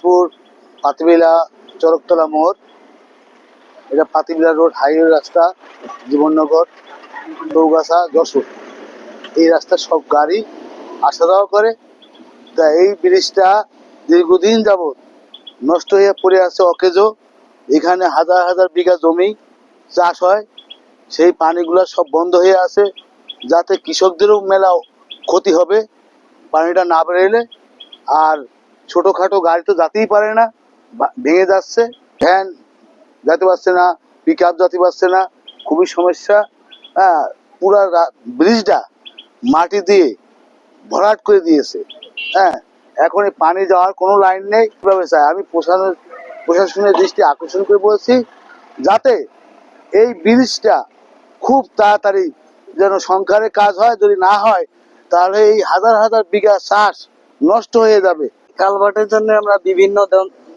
দিনাজপুর পাতিবিলা চরকতলা মোড়। এটা Patibila road highway রাস্তা, জীবননগর, চৌগাছা, যশোর। এই রাস্তা সব গাড়ি আসা যাওয়া করে। তা এই ব্রিজটা দীর্ঘদিন যাবৎ নষ্ট হয়ে পড়ে আছে অকেজো। এখানে হাজার হাজার বিঘা জমি চাষ হয়, সেই পানিগুলো সব বন্ধ হয়ে আছে, যাতে কৃষকদেরও মেলা ক্ষতি হবে পানিটা না বেরোলে। আর ছোটোখাটো গাড়ি তো যেতেই পারে না, ভেঙে যাচ্ছে, ভ্যান যেতে পারছে না, পিক আপ যেতে পারছে না, খুবই সমস্যা। হ্যাঁ, পুরা ব্রিজটা মাটি দিয়ে ভরাট করে দিয়েছে। হ্যাঁ, এখন এই পানি যাওয়ার কোনো লাইন নেই। কিভাবে চাই আমি প্রশাসনের দৃষ্টি আকর্ষণ করে বলছি, যাতে এই ব্রিজটা খুব তাড়াতাড়ি যেন সংস্কারের কাজ হয়। যদি না হয় তাহলে এই হাজার হাজার বিঘা চাষ নষ্ট হয়ে যাবে। কালভার্টের জন্য আমরা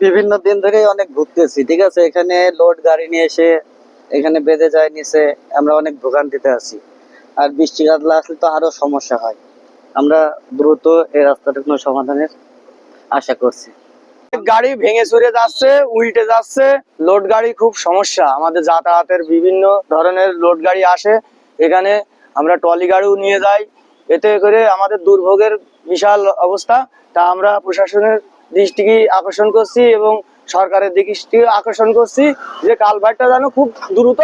বিভিন্ন দিন ধরেই অনেক ভুগতেছি, ঠিক আছে। এখানে লোড গাড়ি নিয়ে এসে এখানে বেঁধে যায় নিচে, আমরা অনেক ভোগান্তিতে আছি। আর বৃষ্টিঘাত আসলে তো আরো সমস্যা হয়। আমরা দ্রুত এই রাস্তাটা কোনো সমাধানের আশা করছি। গাড়ি ভেঙে চুরে যাচ্ছে, উল্টে যাচ্ছে, লোড গাড়ি খুব সমস্যা। আমাদের যাতায়াতের বিভিন্ন ধরনের লোড গাড়ি আসে এখানে, আমরা ট্রলি গাড়িও নিয়ে যাই। এতে করে আমাদের দুর্ভোগের বিশাল অবস্থা। তা আমরা প্রশাসনের দৃষ্টি আকর্ষণ করছি এবং সরকারের দৃষ্টি আকর্ষণ করছি যে কালভার্টটা যেন খুব দ্রুত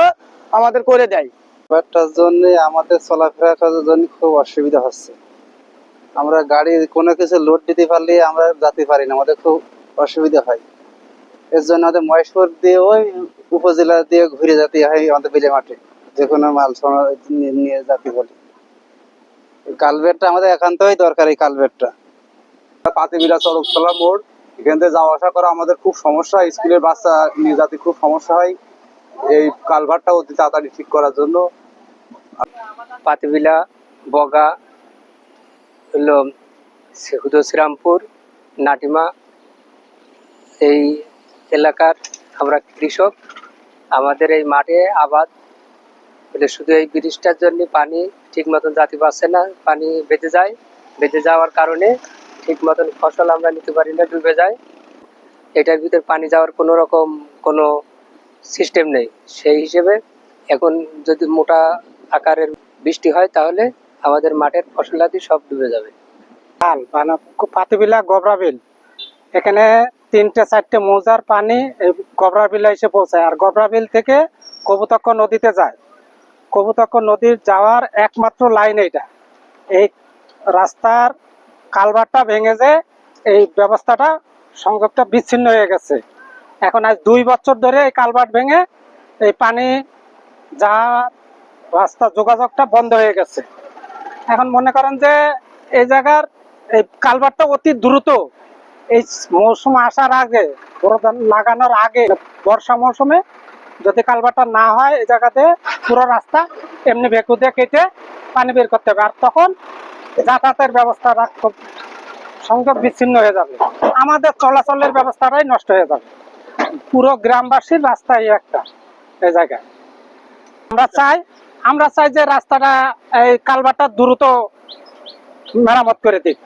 আমাদের করে দেয়। কালভার্টটার জন্য আমাদের চলাফেরা করার জন্য খুব অসুবিধা হচ্ছে। আমরা গাড়ি কোনো কিছু লোড দিতে পারলে আমরা যেতে পারি না, আমাদের খুব অসুবিধা হয়। এর জন্য আমাদের মহেশপুর দিয়ে ওই উপজেলা দিয়ে ঘুরে যেতে হয় আমাদের বিলে মাঠে, যে কোনো মাল নিয়ে যেতে বলি। কালভার্টটা আমাদের একান্তই দরকার। এই কালভার্টটা পাতিবিলা চরকতলা মোড়, এখান থেকে যাওয়া আসা করা আমাদের খুব সমস্যা। স্কুলের বাচ্চা নিয়ে যেতে খুব সমস্যা হয়। এই কালভার্টটা অতি তাড়াতাড়ি ঠিক করার জন্য। পাতিবিলা, বগা, হলো শ্রীরামপুর, নাটিমা, এই এলাকার আমরা কৃষক। আমাদের এই মাঠে আবাদ হলে শুধু এই ব্রিজটার জন্য পানি ঠিক মতন যেতে পারছে না, পানি বেঁধে যায়। বেঁধে যাওয়ার কারণে ঠিক মতন ফসল আমরা নিতে পারি না, ডুবে যায়। এটার ভিতর পানি যাওয়ার কোনো সিস্টেম নেই। সেই হিসেবে এখন যদি মোটা আকারের বৃষ্টি হয় তাহলে আমাদের মাঠের ফসলাদি সব ডুবে যাবে। পাতিবিলা গবরাবিল, এখানে 3-4টে মৌজার পানি গবরাবিলে এসে পৌঁছায়। আর গবরাবিল থেকে কবুতক্ষ নদীতে যায়। কবুতক্ষ নদীর যাওয়ার একমাত্র লাইন এইটা। এই রাস্তার কালভার্টটা ভেঙে যে এই ব্যবস্থাটা, সংযোগটা বিচ্ছিন্ন হয়ে গেছে। এখন আজ 2 বছর ধরে এই কালভার্ট ভেঙে এই পানি যাওয়ার রাস্তা যোগাযোগটা বন্ধ হয়ে গেছে। এখন মনে করেন যে এই জায়গার এই কালভার্টটা অতি দ্রুত এই মৌসুম আসার আগে, বরদান লাগানোর আগে, বর্ষা মৌসুমে যদি কালভার্টটা না হয় এই জায়গাতে পুরো রাস্তা এমনি ভেকু দিয়ে কেটে পানি বের করতে হবে। আর তখন যাতায়াতের ব্যবস্থাটা খুব সংযোগ বিচ্ছিন্ন হয়ে যাবে, আমাদের চলাচলের ব্যবস্থাটাই নষ্ট হয়ে যাবে। পুরো গ্রামবাসীর রাস্তাই একটা এই জায়গায়। আমরা চাই যে রাস্তাটা এই কালভার্টটা দ্রুত মেরামত করে দিক।